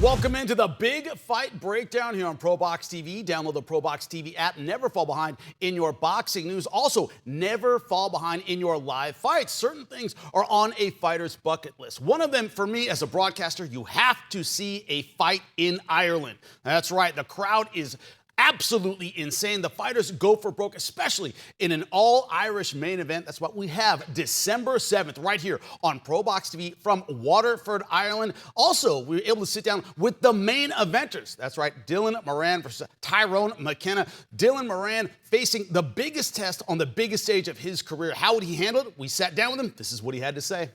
Welcome into the Big Fight Breakdown here on ProBox TV. Download the ProBox TV app. Never fall behind in your boxing news. Also, never fall behind in your live fights. Certain things are on a fighter's bucket list. One of them, for me as a broadcaster, you have to see a fight in Ireland. That's right. The crowd is absolutely insane. The fighters go for broke, especially in an all-Irish main event. That's what we have December 7th right here on ProBox TV from Waterford, Ireland. Also, we were able to sit down with the main eventers. That's right, Dylan Moran versus TYRONE McKenna. Dylan Moran facing the biggest test on the biggest stage of his career. How would he handle it? We sat down with him. This is what he had to say.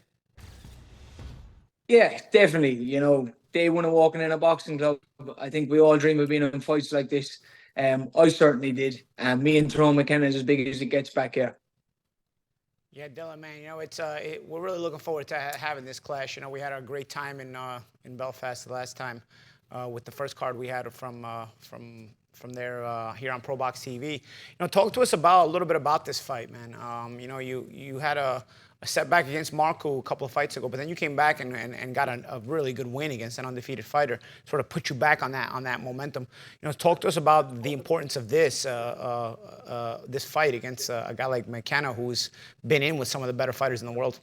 Yeah, definitely. You know, day one of walking in a boxing club, I think we all dream of being in fights like this. I certainly did. Me and TYRONE McKenna is as big as it gets back here. Yeah, Dylan, man, you know, we're really looking forward to having this clash. You know, we had a great time in Belfast the last time with the first card we had from there here on ProBox TV. You know, talk to us a little bit about this fight, man. You know, you had a setback against Marco a couple of fights ago, but then you came back and got a really good win against an undefeated fighter, sort of put you back on that momentum. You know, talk to us about the importance of this fight against a guy like McKenna, who's been in with some of the better fighters in the world.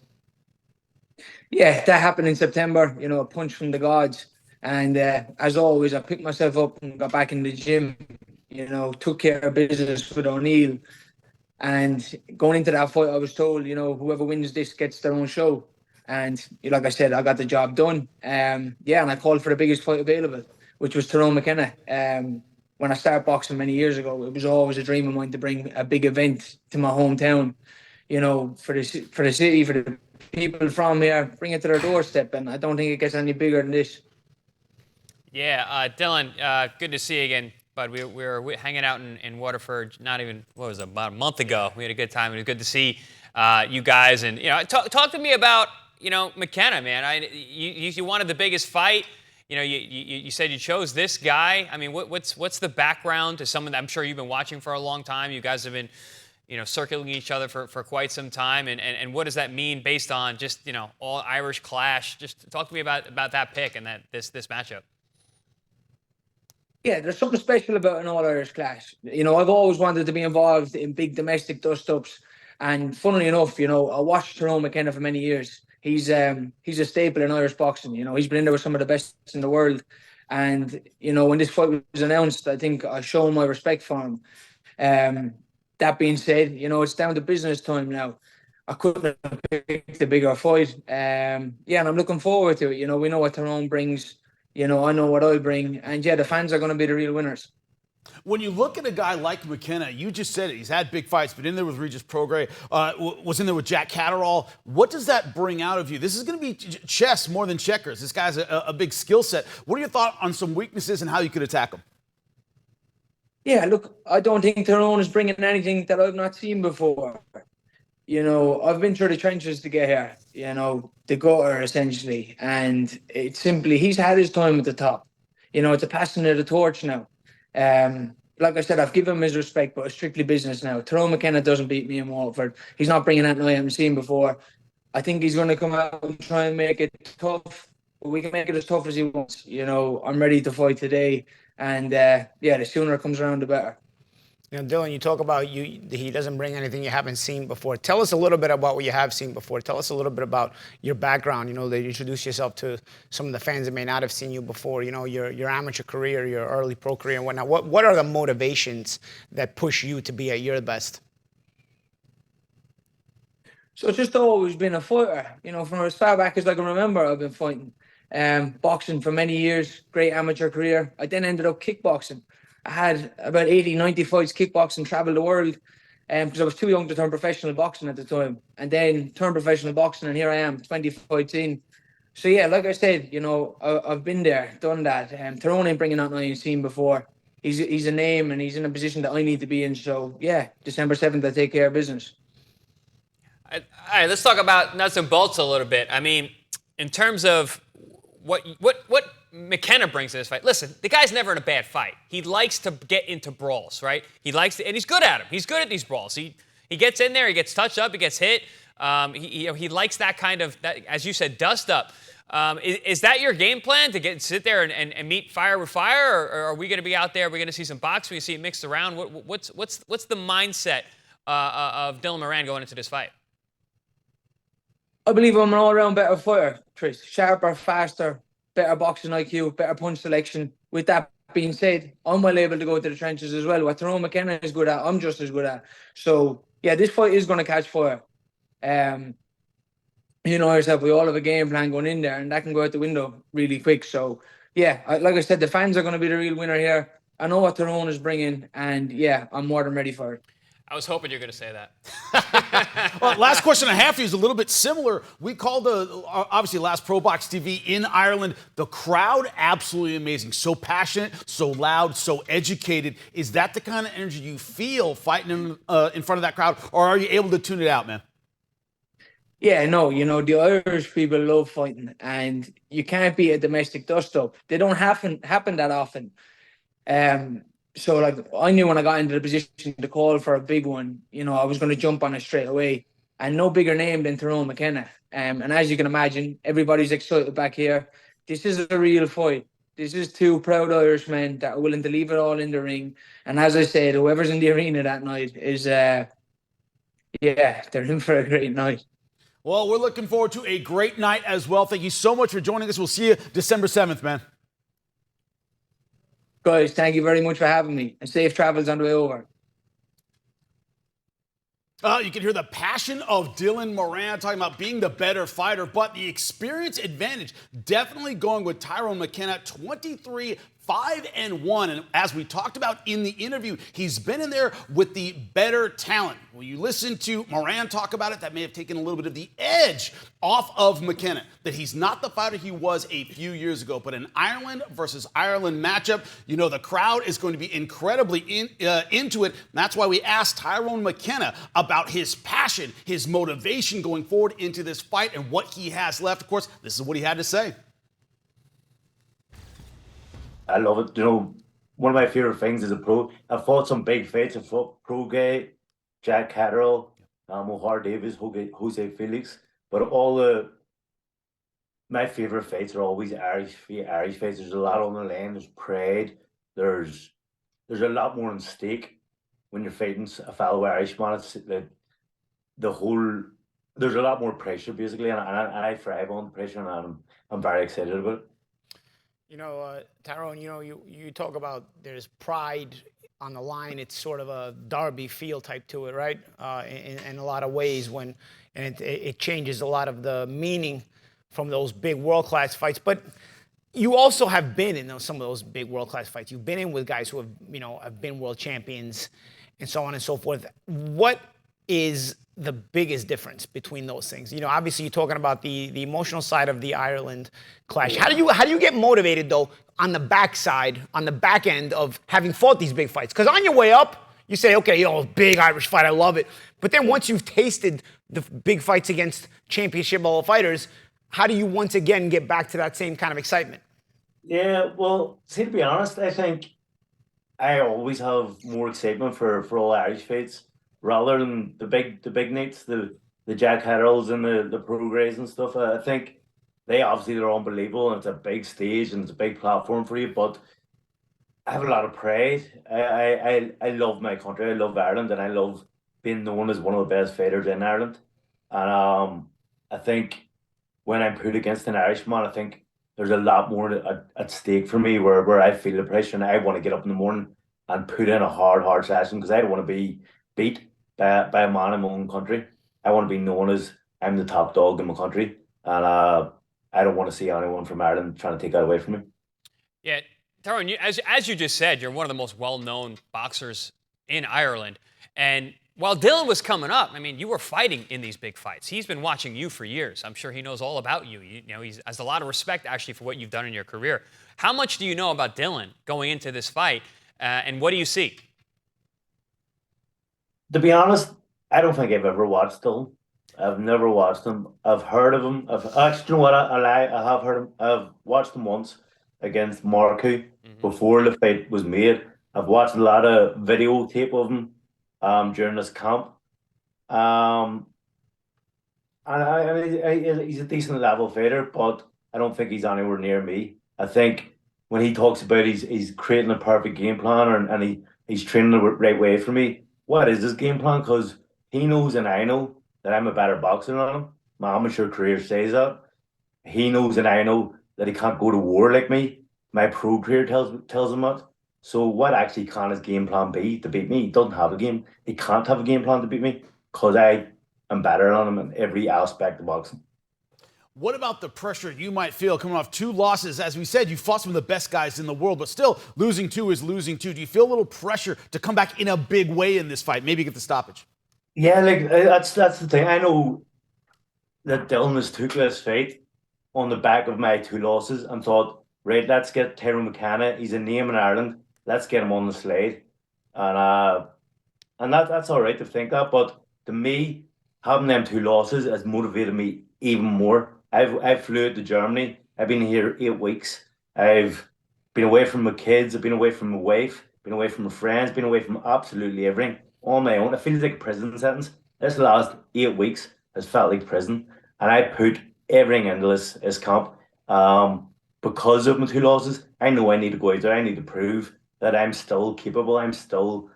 Yeah, that happened in September, you know, a punch from the gods. And as always, I picked myself up and got back in the gym, you know, took care of business with O'Neill. And going into that fight, I was told, you know, whoever wins this gets their own show. And like I said, I got the job done. Yeah, and I called for the biggest fight available, which was TYRONE McKenna. When I started boxing many years ago, it was always a dream of mine to bring a big event to my hometown, you know, for the city, for the people from here, bring it to their doorstep. And I don't think it gets any bigger than this. Yeah, Dylan, good to see you again. But we were hanging out in Waterford, not even, what was it, about a month ago. We had a good time. It was good to see you guys. And, you know, talk to me about, you know, McKenna, man. You wanted the biggest fight. You know, you said you chose this guy. I mean, what's the background to someone that I'm sure you've been watching for a long time? You guys have been, you know, circling each other for quite some time. And what does that mean based on just, you know, all Irish clash? Just talk to me about that pick and this matchup. Yeah, there's something special about an all-Irish clash. You know, I've always wanted to be involved in big domestic dust-ups. And funnily enough, you know, I watched TYRONE McKenna for many years. He's a staple in Irish boxing. You know, he's been in there with some of the best in the world. And, you know, when this fight was announced, I think I showed my respect for him. That being said, you know, it's down to business time now. I couldn't have picked a bigger fight. Yeah, and I'm looking forward to it. You know, we know what TYRONE brings. You know, I know what I'll bring. And, yeah, the fans are going to be the real winners. When you look at a guy like McKenna, you just said it. He's had big fights, but in there with Regis Prograis, was in there with Jack Catterall. What does that bring out of you? This is going to be chess more than checkers. This guy's a big skill set. What are your thoughts on some weaknesses and how you could attack him? Yeah, look, I don't think TYRONE is bringing anything that I've not seen before. You know, I've been through the trenches to get here, you know, the gutter essentially. And it's simply, he's had his time at the top. You know, it's a passing of the torch now. Like I said, I've given him his respect, but it's strictly business now. TYRONE McKenna doesn't beat me in Waterford. He's not bringing anything I haven't seen before. I think he's going to come out and try and make it tough. But we can make it as tough as he wants. You know, I'm ready to fight today. And, yeah, the sooner it comes around, the better. You know, Dylan, you talk about he doesn't bring anything you haven't seen before. Tell us a little bit about what you have seen before. Tell us a little bit about your background, you know, that you introduce yourself to some of the fans that may not have seen you before, you know, your amateur career, your early pro career and whatnot. What are the motivations that push you to be at your best? So it's just always been a fighter. You know, from as far back as I can remember, I've been fighting. Boxing for many years, great amateur career. I then ended up kickboxing. I had about 80, 90 fights kickboxing, traveled the world because I was too young to turn professional boxing at the time. And then turned professional boxing, and here I am, 20 fights in. So, yeah, like I said, you know, I've been there, done that. TYRONE ain't bringing out nothing I've seen before. He's a name, and he's in a position that I need to be in. So, yeah, December 7th, I take care of business. All right, let's talk about nuts and bolts a little bit. I mean, in terms of what McKenna brings to this fight. Listen, the guy's never in a bad fight. He likes to get into brawls, right? He likes to, and he's good at them. He's good at these brawls. He gets in there, he gets touched up, he gets hit. He likes that kind of, as you said, dust up. Is that your game plan to sit there and meet fire with fire, or are we going to be out there? We're going to see some boxing. We see it mixed around. What's the mindset of Dylan Moran going into this fight? I believe I'm an all-round better fighter, Chris. Sharper, faster, better boxing IQ, better punch selection. With that being said, I'm well able to go to the trenches as well. What TYRONE McKenna is good at, I'm just as good at. So, yeah, this fight is going to catch fire. You know yourself, we all have a game plan going in there, and that can go out the window really quick. So, yeah, like I said, the fans are going to be the real winner here. I know what TYRONE is bringing, and yeah, I'm more than ready for it. I was hoping you were going to say that. Well, last question I have for you is a little bit similar. We called obviously last ProBox TV in Ireland. The crowd, absolutely amazing. So passionate, so loud, so educated. Is that the kind of energy you feel fighting in front of that crowd, or are you able to tune it out, man? Yeah, no, you know, the Irish people love fighting, and you can't be a domestic dust-up. They don't happen that often. So, like, I knew when I got into the position to call for a big one, you know, I was going to jump on it straight away. And no bigger name than TYRONE McKenna. And as you can imagine, everybody's excited back here. This is a real fight. This is two proud Irishmen that are willing to leave it all in the ring. And as I said, whoever's in the arena that night is, yeah, they're in for a great night. Well, we're looking forward to a great night as well. Thank you so much for joining us. We'll see you December 7th, man. Guys, thank you very much for having me, and safe travels on the way over. You can hear the passion of Dylan Moran talking about being the better fighter, but the experience advantage definitely going with TYRONE McKenna, 23-5-1. And as we talked about in the interview, he's been in there with the better talent. When you listen to Moran talk about it, that may have taken a little bit of the edge off of McKenna, that he's not the fighter he was a few years ago. But an Ireland versus Ireland matchup, you know, the crowd is going to be incredibly into it. And that's why we asked TYRONE McKenna about his passion, his motivation going forward into this fight and what he has left. Of course, this is what he had to say. I love it. You know, one of my favorite things is a pro. I've fought some big fights. I've fought Pro-Gay, Jack Catterall, O'Hare Davis, Jose Felix. But my favorite fights are always Irish fights. There's a lot on the line. There's pride. There's a lot more at stake when you're fighting a fellow Irishman. It's there's a lot more pressure basically, and I thrive on the pressure, and I'm very excited about it. You know, TYRONE, you know, you talk about there's pride on the line. It's sort of a derby feel type to it, right? In a lot of ways, it changes a lot of the meaning from those big world-class fights. But you also have been in some of those big world-class fights. You've been in with guys who have been world champions and so on and so forth. What is the biggest difference between those things? You know, obviously you're talking about the emotional side of the Ireland clash. How do you get motivated though on the backside, on the back end of having fought these big fights? Because on your way up, you say, okay, you know, big Irish fight, I love it. But then once you've tasted the big fights against championship level fighters, how do you once again get back to that same kind of excitement? Yeah, well, see, to be honest, I think I always have more excitement for all Irish fights, rather than the big nights, the Jack Catteralls and the Pro-Grays and stuff. I think they're unbelievable, and it's a big stage and it's a big platform for you. But I have a lot of pride. I love my country. I love Ireland, and I love being known as one of the best fighters in Ireland. And I think when I'm put against an Irishman, I think there's a lot more at stake for me, where I feel the pressure, and I want to get up in the morning and put in a hard session, because I don't want to be beat by a man in my own country. I want to be known as I'm the top dog in my country, and I don't want to see anyone from Ireland trying to take that away from me. Yeah, TYRONE, as you just said, you're one of the most well-known boxers in Ireland. And while Dylan was coming up, I mean, you were fighting in these big fights. He's been watching you for years. I'm sure he knows all about you. You know, he has a lot of respect, actually, for what you've done in your career. How much do you know about Dylan going into this fight, and what do you see? To be honest, I don't think I've ever watched Dylan. I've never watched him. I've heard of him. Actually, you know what? I lie. I have heard him. I've watched him once against Marku before the fight was made. I've watched a lot of videotape of him during this camp. And he's a decent level fighter, but I don't think he's anywhere near me. I think when he talks about he's creating a perfect game plan and he's training the right way for me, what is his game plan? Because he knows and I know that I'm a better boxer than him. My amateur career says that. He knows and I know that he can't go to war like me. My pro career tells him that. So what actually can his game plan be to beat me? He doesn't have a game. He can't have a game plan to beat me because I am better than him in every aspect of boxing. What about the pressure you might feel coming off 2 losses? As we said, you fought some of the best guys in the world, but still, losing 2 is losing 2. Do you feel a little pressure to come back in a big way in this fight, maybe get the stoppage? Yeah, like that's the thing. I know that Dylan has took this fight on the back of my 2 losses and thought, right, let's get TYRONE McKenna. He's a name in Ireland. Let's get him on the slide. And that's all right to think that. But to me, having them 2 losses has motivated me even more. I've flew to Germany. I've been here 8 weeks. I've been away from my kids. I've been away from my wife. Been away from my friends. Been away from absolutely everything on my own. It feels like a prison sentence. This last 8 weeks has felt like prison, and I put everything into this camp. Because of my 2 losses, I know I need to go out there. I need to prove that I'm still capable. I'm still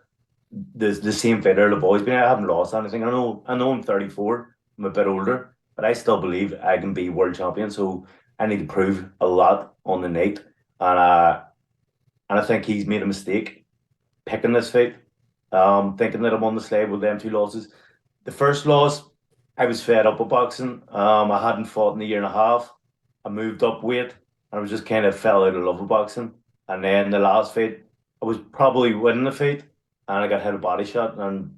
the same fighter I've always been. I haven't lost anything. I know I'm 34. I'm a bit older, but I still believe I can be world champion. So I need to prove a lot on the night, and I think he's made a mistake picking this fight. Thinking that I'm on the slide with them 2 losses. The first loss, I was fed up with boxing. I hadn't fought in a year and a half. I moved up weight, and I was just kind of fell out of love with boxing. And then the last fight, I was probably winning the fight, and I got hit a body shot. And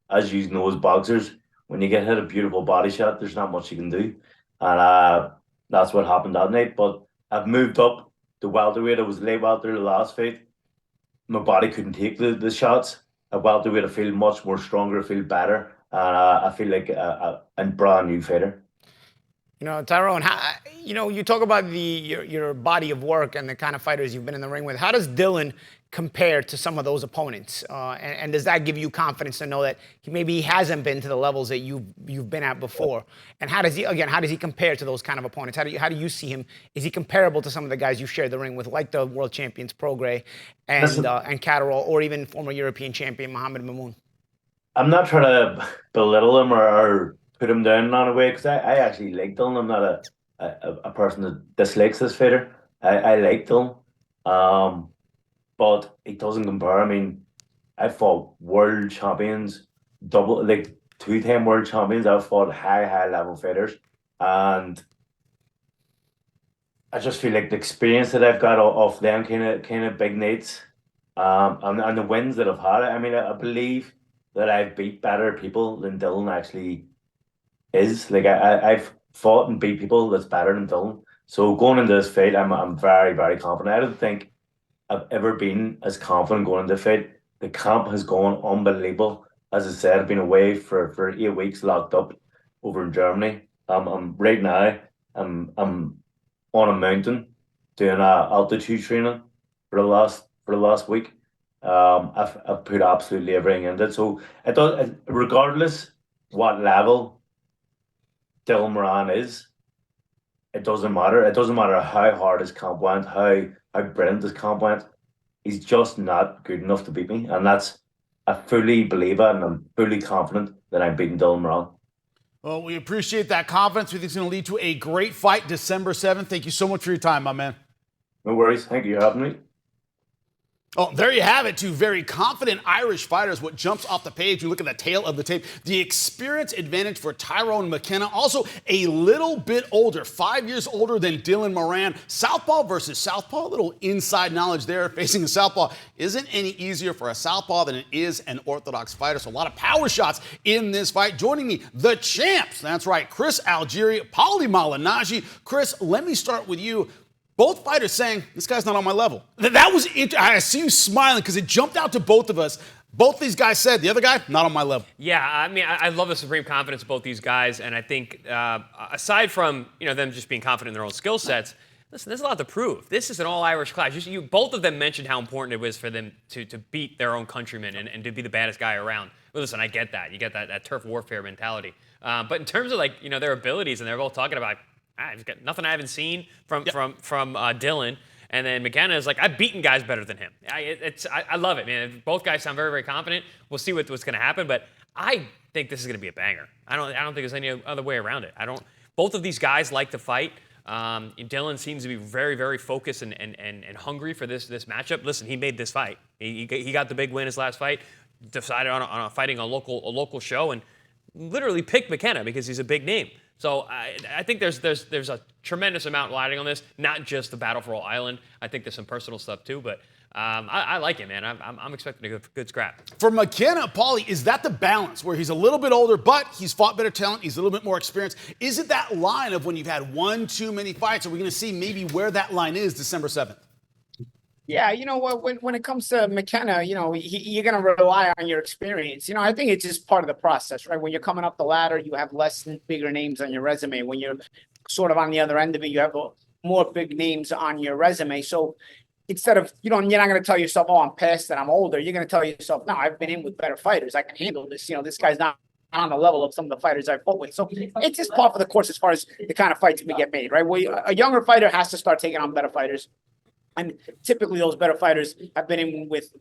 as you know, as boxers, when you get hit a beautiful body shot, there's not much you can do. And that's what happened that night. But I've moved up to welterweight. I was late welter the last fight. My body couldn't take the shots. At welterweight, I feel much more stronger. I feel better. And I feel like a brand new fighter. You know, Tyrone, you talk about your body of work and the kind of fighters you've been in the ring with. How does Dylan compare to some of those opponents? And does that give you confidence to know that he hasn't been to the levels that you've been at before? And how does he compare to those kind of opponents? How do you see him? Is he comparable to some of the guys you shared the ring with, like the world champions Prograis and Catterall, or even former European champion Mohamed Mamoun? I'm not trying to belittle him or put him down in any way, because I actually like Dylan. I'm not a person that dislikes this fighter. I like Dylan. But it doesn't compare. I mean, I fought world champions, 2-time world champions. I've fought high level fighters, and I just feel like the experience that I've got off them kind of big nights, and the wins that I've had. I mean, I believe that I've beat better people than Dylan actually is. Like I've fought and beat people that's better than Dylan. So going into this fight, I'm very, very confident. I don't think I've ever been as confident going into the fight. The camp has gone unbelievable. As I said, I've been away for 8 weeks, locked up over in Germany. I'm right now. I'm on a mountain doing altitude training for the last week. I've put absolutely everything into it. So it does, regardless what level Dylan Moran is, it doesn't matter. It doesn't matter how hard his camp went, how brilliant his camp went. He's just not good enough to beat me, and I fully believe it, and I'm fully confident that I'm beating Dylan Moran. Well, we appreciate that confidence. We think it's going to lead to a great fight December 7th. Thank you so much for your time, my man. No worries. Thank you for having me. Oh, there you have it. 2 very confident Irish fighters. What jumps off the page, you look at the tail of the tape, the experience advantage for TYRONE McKenna. Also a little bit older, 5 years older than Dylan Moran. Southpaw versus Southpaw. A little inside knowledge there. Facing a Southpaw isn't any easier for a Southpaw than it is an Orthodox fighter. So a lot of power shots in this fight. Joining me, the champs. That's right, Chris Algieri, Paulie Malignaggi. Chris, let me start with you. Both fighters saying, this guy's not on my level. That was I see you smiling because it jumped out to both of us. Both these guys said, the other guy, not on my level. Yeah, I mean, I love the supreme confidence of both these guys, and I think aside from them just being confident in their own skill sets, listen, there's a lot to prove. This is an all-Irish clash. Both of them mentioned how important it was for them to beat their own countrymen and to be the baddest guy around. Well, listen, I get that. You get that turf warfare mentality. But in terms of their abilities, and they're both talking about I've got nothing I haven't seen from Dylan. And then McKenna is like, I've beaten guys better than him. I love it, man. Both guys sound very, very confident. We'll see what's going to happen, but I think this is going to be a banger. I don't think there's any other way around it. Both of these guys like to fight. Dylan seems to be very, very focused and hungry for this matchup. Listen, he made this fight. He got the big win his last fight. Decided on fighting a local show and literally picked McKenna because he's a big name. So I think there's a tremendous amount riding on this, not just the battle for All Island. I think there's some personal stuff too, but I like it, man. I'm expecting a good scrap. For McKenna, Paulie, is that the balance where he's a little bit older, but he's fought better talent, he's a little bit more experienced? Is it that line of when you've had one too many fights? Are we going to see maybe where that line is December 7th? Yeah, you know what? When it comes to McKenna, you know, you're going to rely on your experience. You know, I think it's just part of the process, right? When you're coming up the ladder, you have less bigger names on your resume. When you're sort of on the other end of it, you have more big names on your resume. So instead of, you know, you're not going to tell yourself, oh, I'm past it, I'm older. You're going to tell yourself, no, I've been in with better fighters. I can handle this. You know, this guy's not on the level of some of the fighters I've fought with. So it's just part of the course as far as the kind of fights we get made, right? A younger fighter has to start taking on better fighters. And typically those better fighters have been in with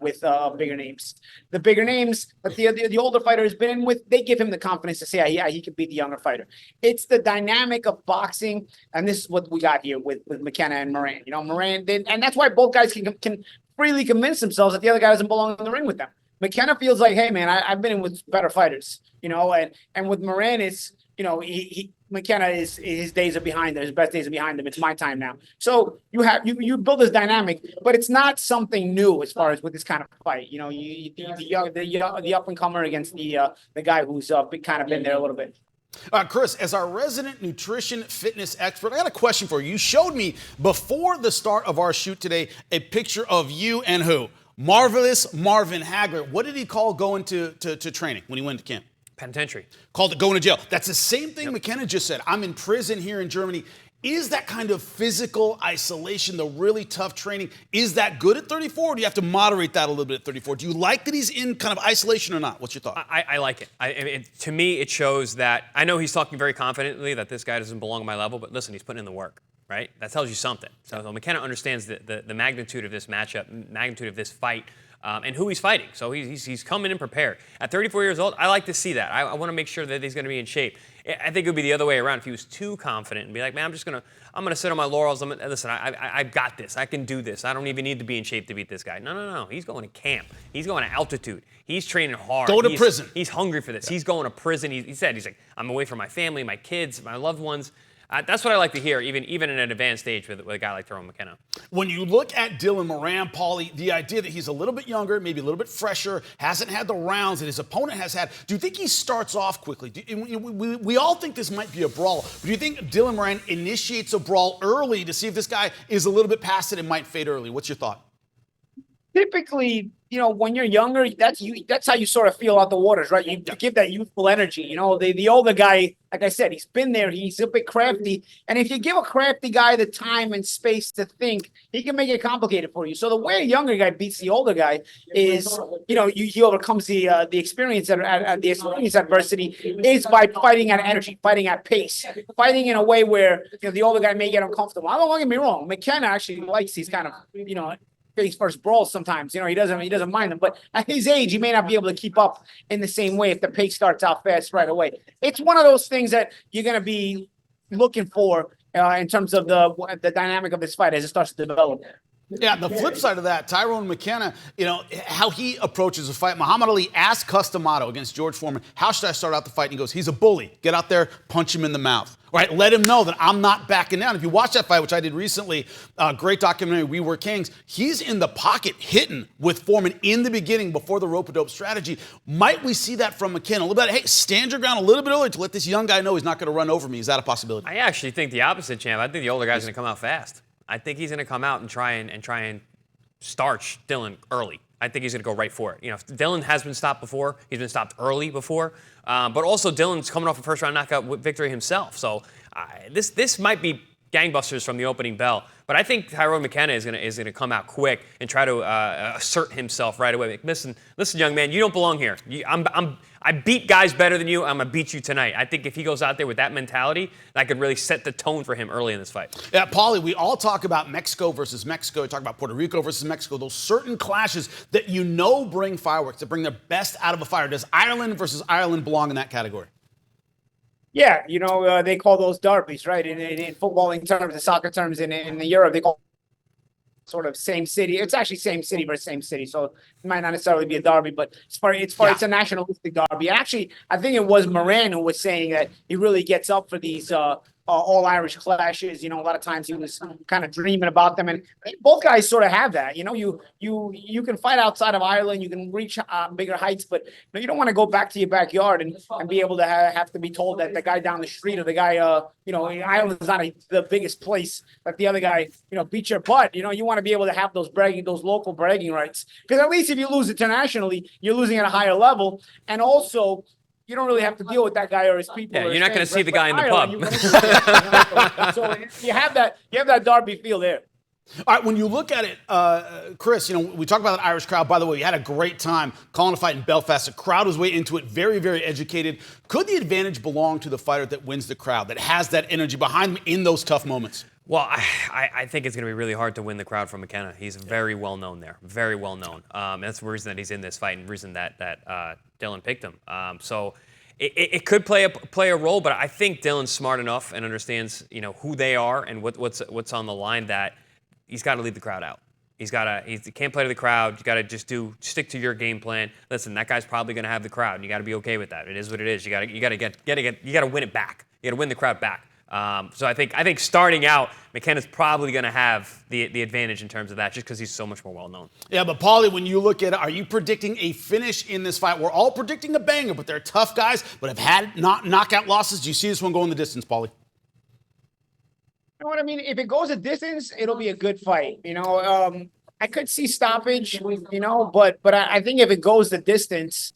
bigger names. The bigger names that the older fighter has been in with, they give him the confidence to say, yeah, he can beat the younger fighter. It's the dynamic of boxing, and this is what we got here with McKenna and Moran. You know, Moran, and that's why both guys can freely convince themselves that the other guy doesn't belong in the ring with them. McKenna feels like, hey, man, I've been in with better fighters, you know, and with Moran, it's, you know, McKenna his days are behind him. His best days are behind him. It's my time now. So you build this dynamic, but it's not something new as far as with this kind of fight. You know, the up and comer against the guy who's kind of been there a little bit. Chris, as our resident nutrition fitness expert, I got a question for you. You showed me before the start of our shoot today a picture of you and who? Marvelous Marvin Hagler. What did he call going to training when he went to camp? Penitentiary. Called it going to jail. That's the same thing McKenna just said. I'm in prison here in Germany. Is that kind of physical isolation, the really tough training, is that good at 34, or do you have to moderate that a little bit at 34? Do you like that he's in kind of isolation or not? What's your thought? I like it. To me, it shows that, I know he's talking very confidently that this guy doesn't belong on my level, but listen, he's putting in the work, right? That tells you something. So McKenna understands the magnitude of this matchup, magnitude of this fight, and who he's fighting. So he's coming in prepared. At 34 years old, I like to see that. I want to make sure that he's going to be in shape. I think it would be the other way around if he was too confident and be like, man, I'm gonna sit on my laurels. Listen, I've got this. I can do this. I don't even need to be in shape to beat this guy. No. He's going to camp. He's going to altitude. He's training hard. Go to prison. He's hungry for this. Yeah. He's going to prison. He's like, I'm away from my family, my kids, my loved ones. That's what I like to hear, even in an advanced stage with a guy like TYRONE McKenna. When you look at Dylan Moran, Paulie, the idea that he's a little bit younger, maybe a little bit fresher, hasn't had the rounds that his opponent has had, do you think he starts off quickly? We all think this might be a brawl, but do you think Dylan Moran initiates a brawl early to see if this guy is a little bit past it and might fade early? What's your thought? Typically, you know, when you're younger, that's how you sort of feel out the waters, right? You give that youthful energy. You know, the older guy, like I said, he's been there. He's a bit crafty. And if you give a crafty guy the time and space to think, he can make it complicated for you. So the way a younger guy beats the older guy is, you know, he overcomes the experience the experience adversity is by fighting at energy, fighting at pace, fighting in a way where, you know, the older guy may get uncomfortable. Don't get me wrong. McKenna actually likes these kind of, you know, face first brawls sometimes. You know, he doesn't mind them, but at his age, he may not be able to keep up in the same way if the pace starts out fast right away. It's one of those things that you're going to be looking for in terms of the dynamic of this fight as it starts to develop. Yeah, the flip side of that, TYRONE McKenna, you know, how he approaches a fight. Muhammad Ali asked Customato against George Foreman, how should I start out the fight? And he goes, he's a bully. Get out there, punch him in the mouth. Right? Let him know that I'm not backing down. If you watch that fight, which I did recently, great documentary, We Were Kings, he's in the pocket hitting with Foreman in the beginning before the rope-a-dope strategy. Might we see that from McKenna? A little bit, hey, stand your ground a little bit early to let this young guy know he's not going to run over me. Is that a possibility? I actually think the opposite, champ. I think the older guy's going to come out fast. I think he's going to come out and try and starch Dylan early. I think he's going to go right for it. You know, Dylan has been stopped before. He's been stopped early before. But also Dylan's coming off a first-round knockout victory himself. So this might be gangbusters from the opening bell. But I think TYRONE McKenna is gonna come out quick and try to assert himself right away. Like, listen, young man, you don't belong here. I beat guys better than you. I'm gonna beat you tonight. I think if he goes out there with that mentality, that could really set the tone for him early in this fight. Yeah, Paulie, we all talk about Mexico versus Mexico. We talk about Puerto Rico versus Mexico. Those certain clashes that bring fireworks, that bring the best out of a fighter. Does Ireland versus Ireland belong in that category? Yeah, they call those derbies, right? In footballing terms, in soccer terms, in Europe, they call sort of same city. It's actually same city versus same city, so it might not necessarily be a derby, but it's a nationalistic derby. And actually, I think it was Moran who was saying that he really gets up for these all Irish clashes. A lot of times he was kind of dreaming about them, and both guys sort of have that. You can fight outside of Ireland, you can reach bigger heights, but you don't want to go back to your backyard and be able to have to be told that the guy down the street or the guy Ireland's not the biggest place, that the other guy beat your butt. You want to be able to have those local bragging rights, because at least if you lose internationally, you're losing at a higher level, and also you don't really have to deal with that guy or his people. Yeah, you're not going to see the guy in the pub. So you have that derby feel there. All right, when you look at it, Chris, we talk about that Irish crowd. By the way, we had a great time calling a fight in Belfast. The crowd was way into it, very, very educated. Could the advantage belong to the fighter that wins the crowd, that has that energy behind them in those tough moments? Well, I think it's going to be really hard to win the crowd from McKenna. He's very well known there, very well known. That's the reason that he's in this fight and the reason that Dylan picked him. So it could play a role, but I think Dylan's smart enough and understands who they are and what's on the line, that he's got to leave the crowd out. He can't play to the crowd. You got to just stick to your game plan. Listen, that guy's probably going to have the crowd, and you got to be okay with that. It is what it is. You got to win it back. You got to win the crowd back. So I think starting out, McKenna's probably going to have the advantage in terms of that, just because he's so much more well known. Yeah, but Paulie, when you look at it, are you predicting a finish in this fight? We're all predicting a banger, but they're tough guys, but have had knockout losses. Do you see this one going the distance, Paulie? You know what I mean? If it goes a distance, it'll be a good fight. I could see stoppage, but I think if it goes the distance,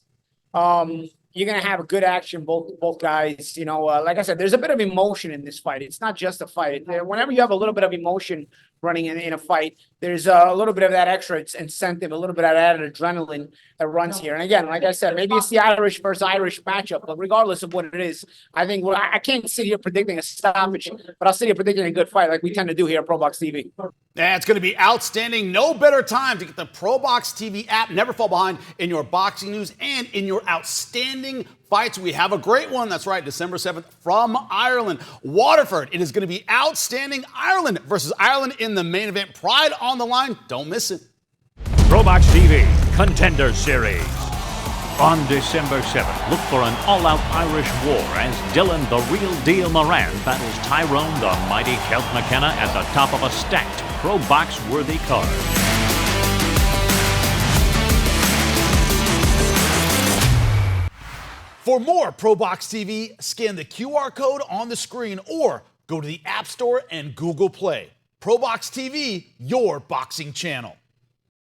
you're going to have a good action, both guys. Like I said, there's a bit of emotion in this fight. It's not just a fight. Whenever you have a little bit of emotion running in a fight, there's a little bit of that extra incentive, a little bit of that adrenaline that runs here. And again, like I said, maybe it's the Irish versus Irish matchup, but regardless of what it is, I think I can't sit here predicting a stoppage, but I'll sit here predicting a good fight like we tend to do here at ProBox TV. Yeah, it's going to be outstanding. No better time to get the ProBox TV app. Never fall behind in your boxing news and in your outstanding fights. We have a great one. That's right, December 7th from Ireland. Waterford. It is going to be outstanding. Ireland versus Ireland in the main event. Pride on the line. Don't miss it. ProBox TV Contender Series. On December 7th, look for an all-out Irish war as Dylan the Real Deal Moran battles TYRONE the Mighty Celt McKenna at the top of a stacked ProBox-worthy card. For more ProBox TV, scan the QR code on the screen or go to the App Store and Google Play. ProBox TV, your boxing channel.